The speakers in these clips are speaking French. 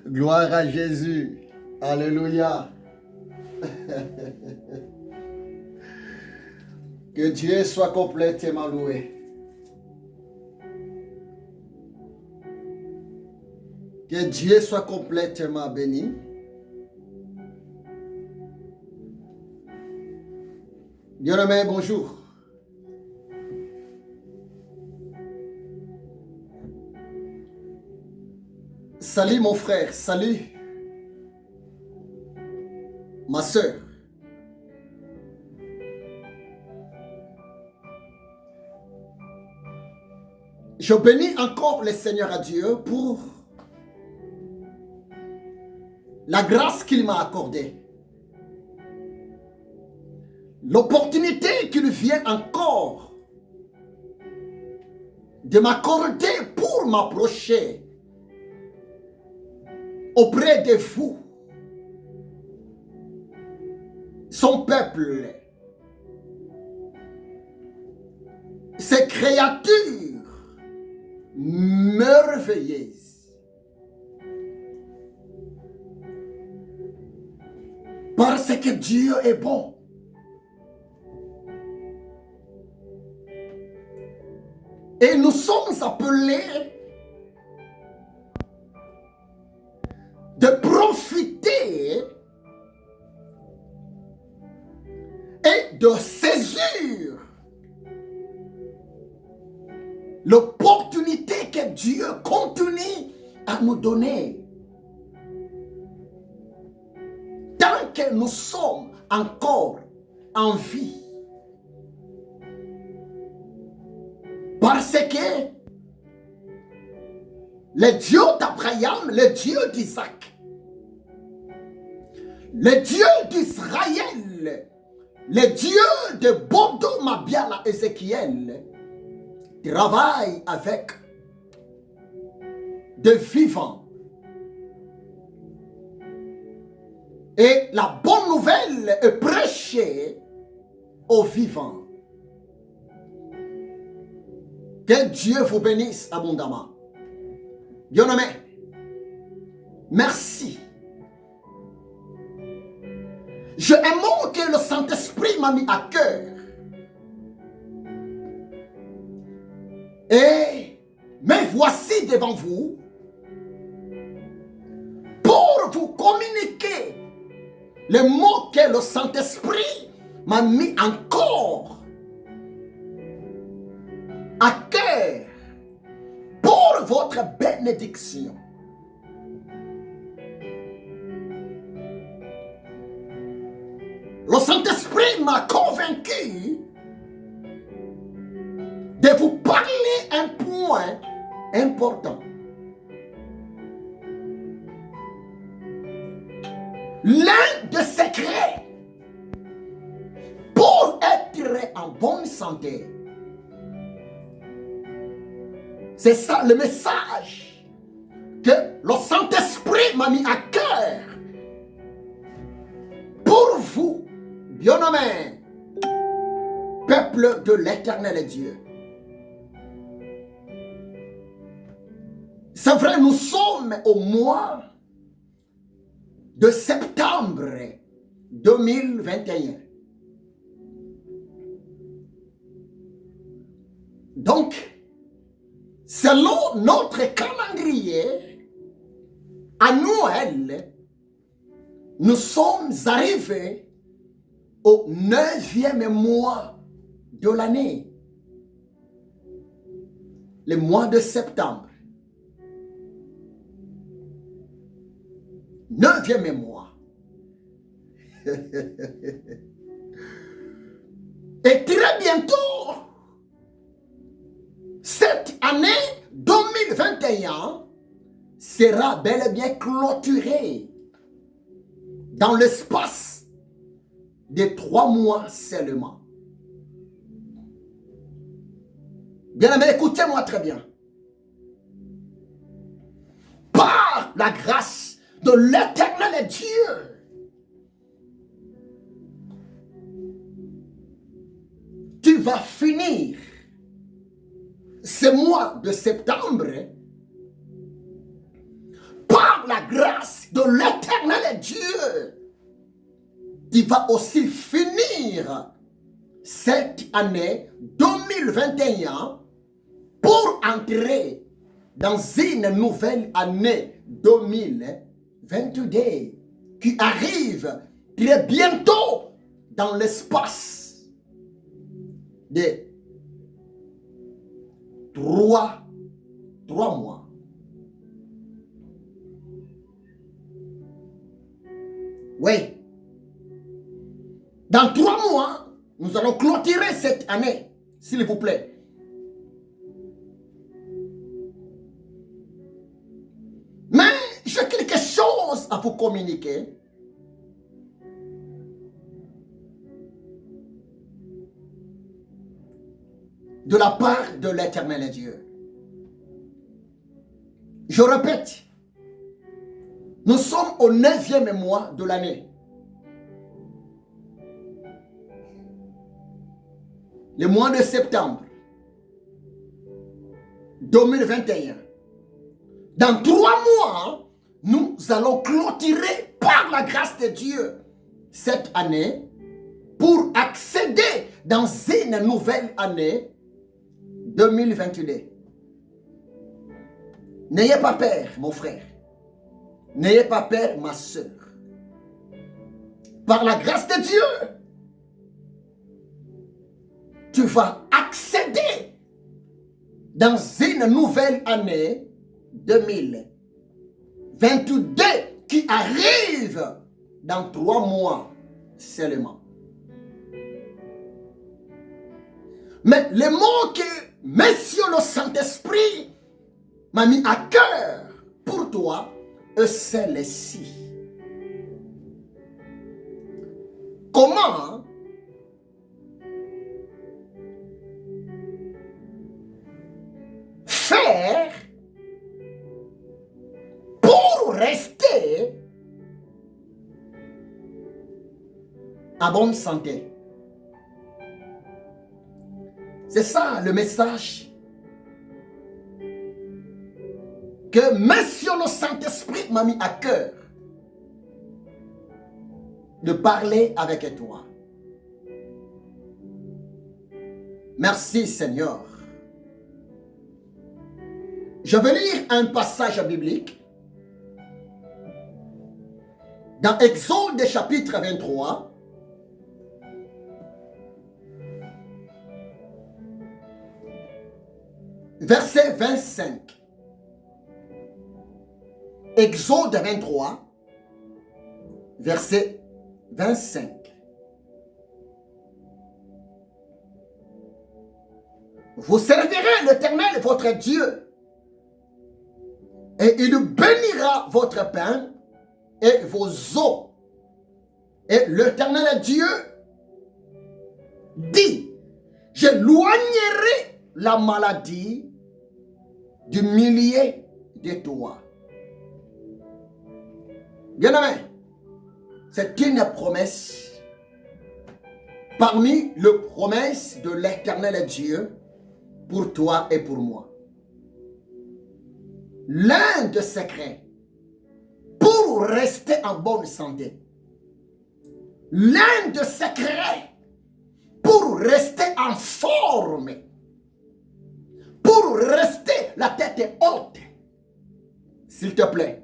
Gloire à Jésus. Alléluia. Que Dieu soit complètement loué. Que Dieu soit complètement béni. Bien-aimé, bonjour. Salut mon frère, salut ma soeur. Je bénis encore le Seigneur à Dieu pour la grâce qu'il m'a accordée. L'opportunité qu'il vient encore de m'accorder pour m'approcher auprès de vous, son peuple, ces créatures merveilleuses. Parce que Dieu est bon. Et nous sommes appelés de profiter et de saisir l'opportunité que Dieu continue à nous donner. Tant que nous sommes encore en vie. Parce que le Dieu d'Abraham, le Dieu d'Isaac, le Dieu d'Israël, le Dieu de Bodo Mabiala Ézéchiel, travaille avec de vivants. Et la bonne nouvelle est prêchée aux vivants. Que Dieu vous bénisse abondamment. Bien-aimé, merci. Je aime que le Saint-Esprit m'a mis à cœur. Et me voici devant vous pour vous communiquer les mots que le Saint-Esprit m'a mis encore à cœur pour votre bénédiction. Le Saint-Esprit m'a convaincu de vous parler un point important. L'un des secrets pour être en bonne santé, c'est ça le message que le Saint-Esprit m'a mis à cœur pour vous, bien-aimés, peuple de l'Éternel Dieu. C'est vrai, nous sommes au mois de septembre 2021. Donc, selon notre calendrier annuel, nous sommes arrivés au 9e mois de l'année, le mois de septembre. 9e mois. Et très bientôt, cette année 2021 sera bel et bien clôturée dans l'espace de 3 mois seulement. Bien-aimés, écoutez-moi très bien. Par la grâce de l'Éternel Dieu, tu vas finir ce mois de septembre la grâce de l'Éternel Dieu, tu vas aussi finir cette année 2021 pour entrer dans une nouvelle année 2022 qui arrive très bientôt dans l'espace de 3 mois. Oui. Dans 3 mois, nous allons clôturer cette année, s'il vous plaît. Mais j'ai quelque chose à vous communiquer. De la part de l'Éternel Dieu. Je répète, nous sommes au 9e mois de l'année. Le mois de septembre 2021. Dans 3 mois, nous allons clôturer par la grâce de Dieu cette année pour accéder dans une nouvelle année 2022. N'ayez pas peur, mon frère. N'ayez pas peur, ma soeur. Par la grâce de Dieu, tu vas accéder dans une nouvelle année 2022 qui arrive dans 3 mois seulement. Mais les mots que Monsieur le Saint-Esprit m'a mis à cœur pour toi, c'est les-ci. Comment faire pour rester en bonne santé? C'est ça le message que Monsieur le Saint-Esprit m'a mis à cœur de parler avec toi. Merci Seigneur. Je vais lire un passage biblique dans Exode chapitre 23. Verset 25. Exode 23, verset 25. Vous servirez l'Éternel votre Dieu, et il bénira votre pain et vos eaux. Et l'Éternel Dieu dit, j'éloignerai la maladie du milieu de toi. Bien-aimé, c'est une promesse parmi les promesses de l'Éternel Dieu pour toi et pour moi. L'un des secrets pour rester en bonne santé. L'un des secrets pour rester en forme. Pour rester la tête haute. S'il te plaît.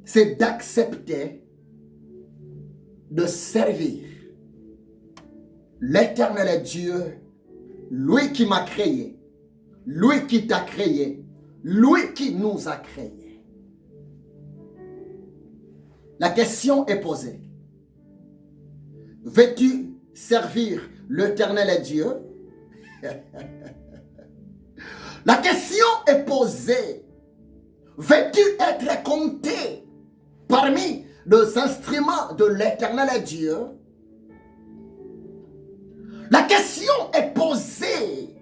C'est d'accepter de servir l'Éternel Dieu, lui qui m'a créé, lui qui t'a créé, lui qui nous a créés. La question est posée. Veux-tu servir l'Éternel Dieu? La question est posée. Veux-tu être compté parmi les instruments de l'Éternel Dieu? La question est posée.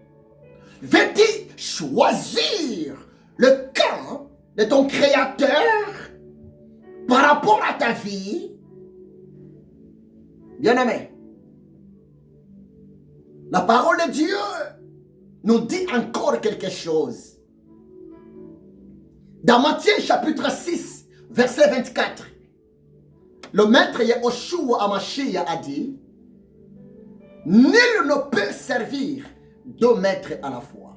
Veux-tu choisir le camp de ton Créateur par rapport à ta vie? Bien-aimé, la parole de Dieu nous dit encore quelque chose. Dans Matthieu chapitre 6, verset 24, le maître Yahushua Hamashiach a dit, nul ne peut servir deux maîtres à la fois.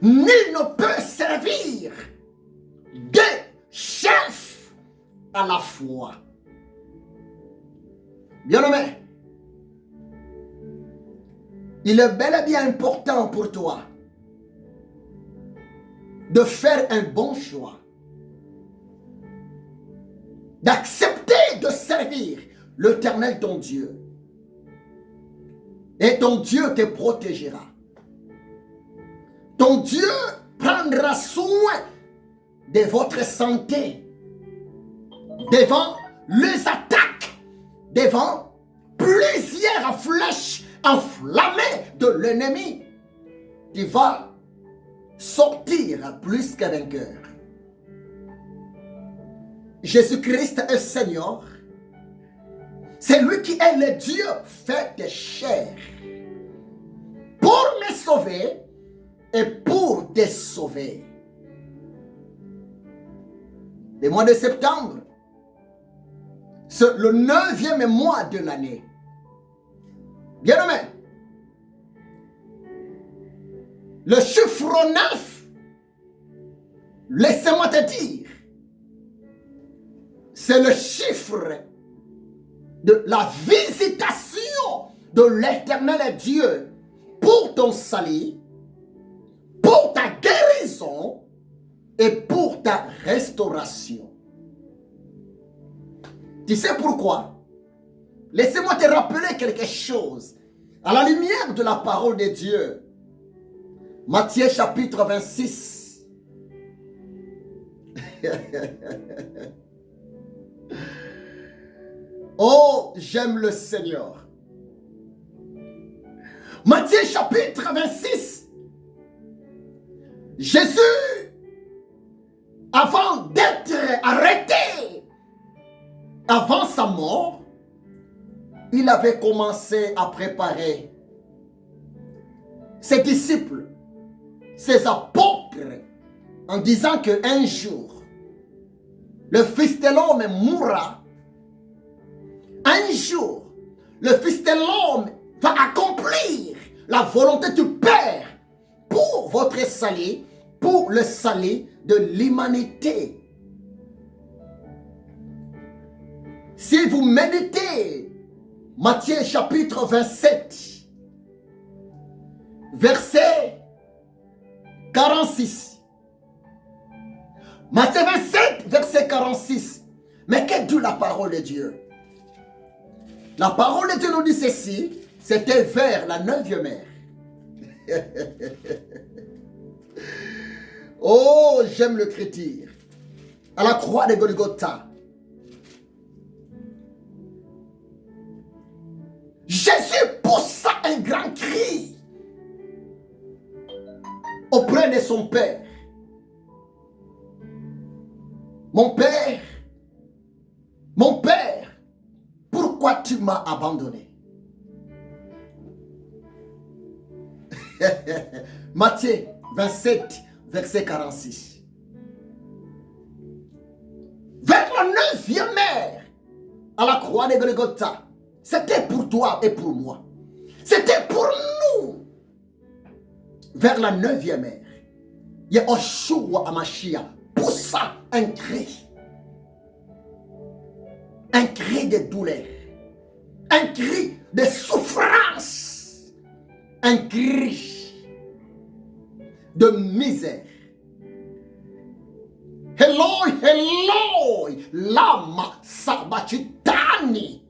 Nul ne peut servir deux chefs à la fois. Bien-aimé, il est bel et bien important pour toi de faire un bon choix, d'accepter de servir l'Éternel ton Dieu. Et ton Dieu te protégera. Ton Dieu prendra soin de votre santé devant les attaques, devant plusieurs flèches enflammées de l'ennemi qui va sortir plus qu'un vainqueur. Jésus-Christ est Seigneur. C'est lui qui est le Dieu fait de chair pour me sauver et pour te sauver. Le mois de septembre, c'est le 9e mois de l'année. Bien-aimé, le chiffre 9, laissez-moi te dire, c'est le chiffre de la visitation de l'Éternel Dieu pour ton salut, pour ta guérison et pour ta restauration. Tu sais pourquoi? Laissez-moi te rappeler quelque chose à la lumière de la parole de Dieu. Matthieu chapitre 26. Oh, j'aime le Seigneur. Matthieu chapitre 26. Jésus, avant d'être arrêté, avant sa mort, il avait commencé à préparer ses disciples, ses apôtres, en disant qu'un jour, le Fils de l'homme mourra. Un jour, le Fils de l'homme va accomplir la volonté du Père pour votre salut, pour le salut de l'humanité. Si vous méditez Matthieu chapitre 27, verset 46. Matthieu 27, verset 46. Mais que dit la parole de Dieu? La parole de Dieu nous dit ceci, c'était vers la 9e heure. Oh, j'aime le chrétien. À la croix de Golgotha. Jésus poussa un grand cri auprès de son Père. Mon Père, pourquoi tu m'as abandonné? Matthieu 27, verset 46. Vers la 9e heure, à la croix de Golgotha, c'était pour toi et pour moi. C'était pour nous. Vers la 9e heure, Yahushua Hamashiach poussa un cri. Un cri de douleur. Un cri de souffrance. Un cri de misère. Eloi, Eloi, lama sabachthani.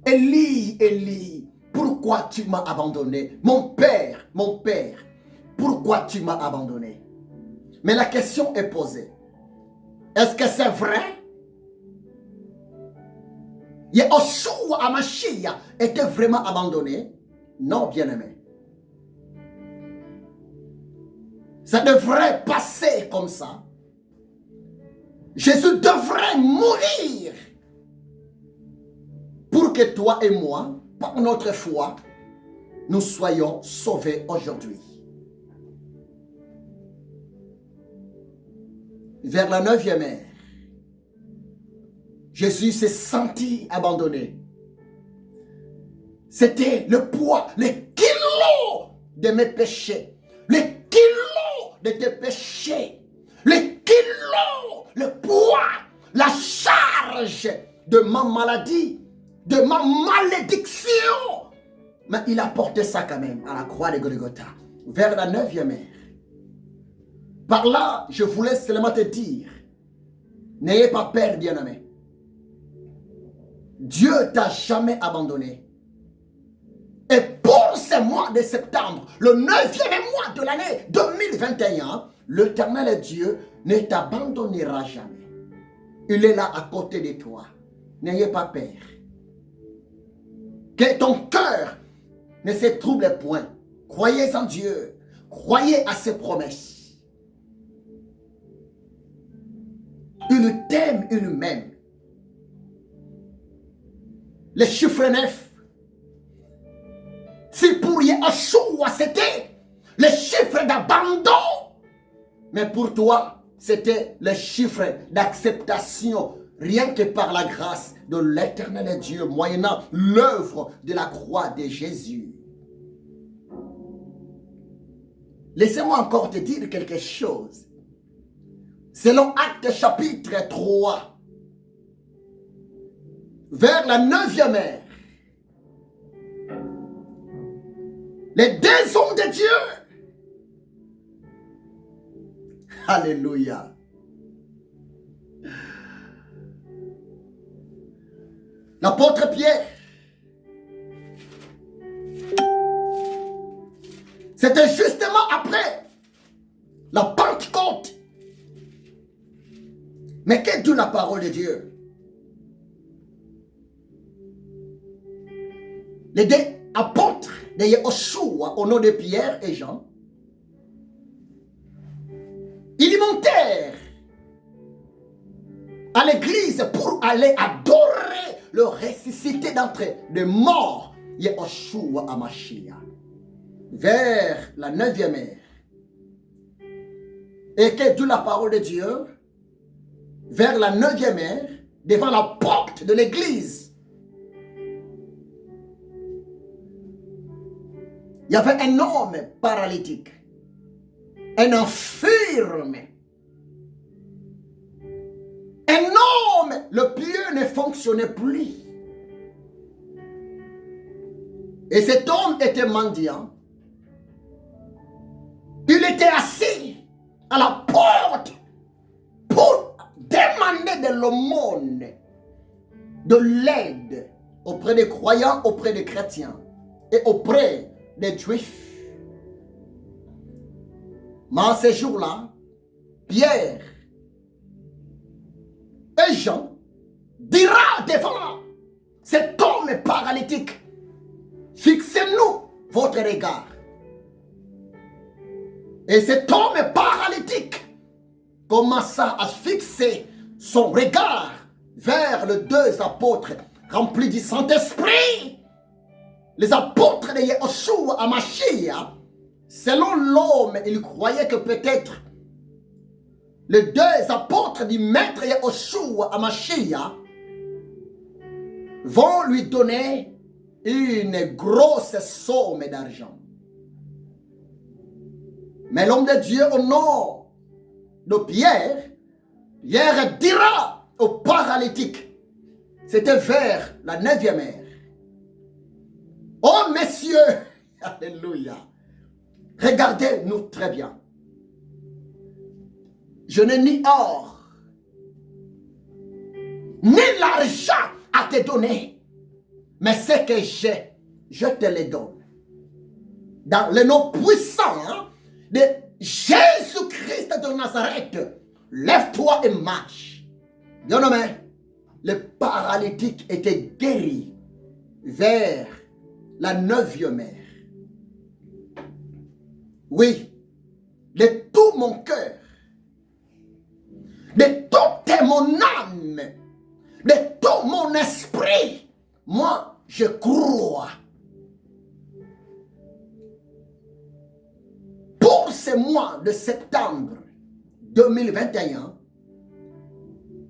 Élie, Élie, pourquoi tu m'as abandonné? Mon Père, pourquoi tu m'as abandonné? Mais la question est posée. Est-ce que c'est vrai? Yahushua Hamashiach était vraiment abandonné? Non, bien-aimé. Ça devrait passer comme ça. Jésus devrait mourir pour que toi et moi, par notre foi, nous soyons sauvés aujourd'hui. vers la 9e heure, Jésus s'est senti abandonné. C'était le poids, les kilos de mes péchés, les kilos de tes péchés, les kilos, le poids, la charge de ma maladie, de ma malédiction. Mais il a porté ça quand même à la croix de Golgotha, vers la 9e heure. Par là, je voulais seulement te dire, n'ayez pas peur, bien-aimé. Dieu t'a jamais abandonné. Et pour ce mois de septembre, le 9e mois de l'année 2021, l'Éternel Dieu ne t'abandonnera jamais. Il est là à côté de toi. N'ayez pas peur. Que ton cœur ne se trouble point. Croyez en Dieu. Croyez à ses promesses. Il t'aime, il m'aime. Le chiffre 9. Si pour Yeshua c'était le chiffre d'abandon, mais pour toi c'était le chiffre d'acceptation, rien que par la grâce de l'Éternel Dieu, moyennant l'œuvre de la croix de Jésus. Laissez-moi encore te dire quelque chose. Selon Actes chapitre 3, vers la 9e heure, les deux hommes de Dieu, alléluia, l'apôtre Pierre, c'était justement après la Pentecôte. Mais qu'est-ce que la parole de Dieu? Les deux apôtres de Yeshua, au nom de Pierre et Jean, ils montèrent à l'église pour aller adorer le ressuscité d'entre les morts, Yeshua Hamashiach, vers la 9e heure. Et que d'où la parole de Dieu, vers la 9e heure, devant la porte de l'église, il y avait un homme paralytique, un infirme, un homme, le pied ne fonctionnait plus. Et cet homme était mendiant. Il était assis à la porte pour demander de l'aumône, de l'aide auprès des croyants, auprès des chrétiens et auprès des Juifs. Mais en ces jours-là, Pierre et Jean dira devant cet homme paralytique, fixez-nous votre regard. Et cet homme paralytique commença à fixer son regard vers les deux apôtres remplis du Saint-Esprit. Les apôtres de Yeshua Hamashiach, selon l'homme, il croyait que peut-être les deux apôtres du maître Yeshua Hamashiach vont lui donner une grosse somme d'argent. Mais l'homme de Dieu, au nom de Pierre, Pierre dira au paralytique, c'était vers la 9e heure, oh messieurs, alléluia, regardez-nous très bien. Je n'ai ni or, ni l'argent à te donner, mais ce que j'ai, je te le donne. Dans le nom puissant de Jésus-Christ de Nazareth, lève-toi et marche. Bien-aimé, le paralytique était guéri vers la 9e heure. Oui, de tout mon cœur, de toute mon âme, de tout mon esprit, moi je crois. Pour ce mois de septembre 2021,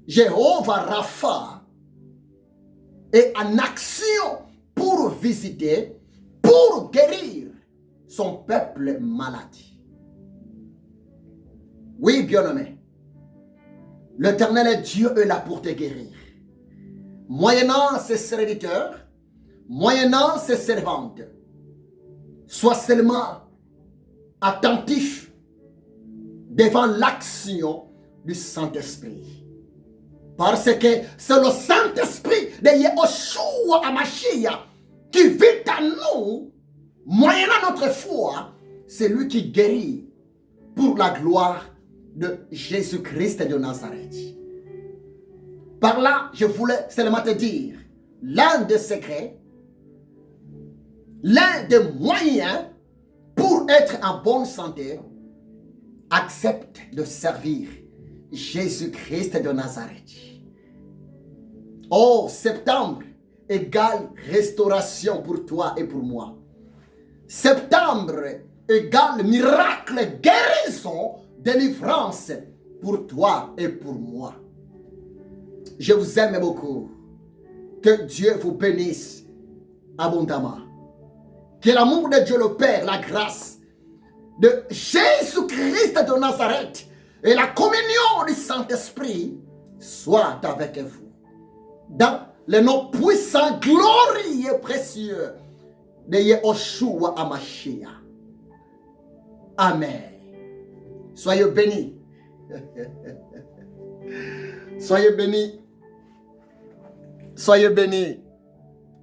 Jéhovah Rapha est en action pour visiter, pour guérir son peuple malade. Oui, bien-aimé, l'Éternel est Dieu est là pour te guérir. Moyennant ses serviteurs, moyennant ses servantes, sois seulement attentif devant l'action du Saint-Esprit. Parce que c'est le Saint-Esprit de Yehoshua HaMashiach qui vit en nous, moyennant notre foi, c'est lui qui guérit pour la gloire de Jésus-Christ de Nazareth. Par là, je voulais seulement te dire, l'un des secrets, l'un des moyens pour être en bonne santé, accepte de servir Jésus-Christ de Nazareth. Oh, septembre égale restauration pour toi et pour moi. Septembre égale miracle, guérison, délivrance pour toi et pour moi. Je vous aime beaucoup. Que Dieu vous bénisse abondamment. Que l'amour de Dieu le Père, la grâce de Jésus-Christ de Nazareth et la communion du Saint-Esprit soient avec vous. Dans le nom puissant, glorieux, précieux de Yehoshua HaMashiach. Amen. Soyez bénis. Soyez bénis. Soyez bénis.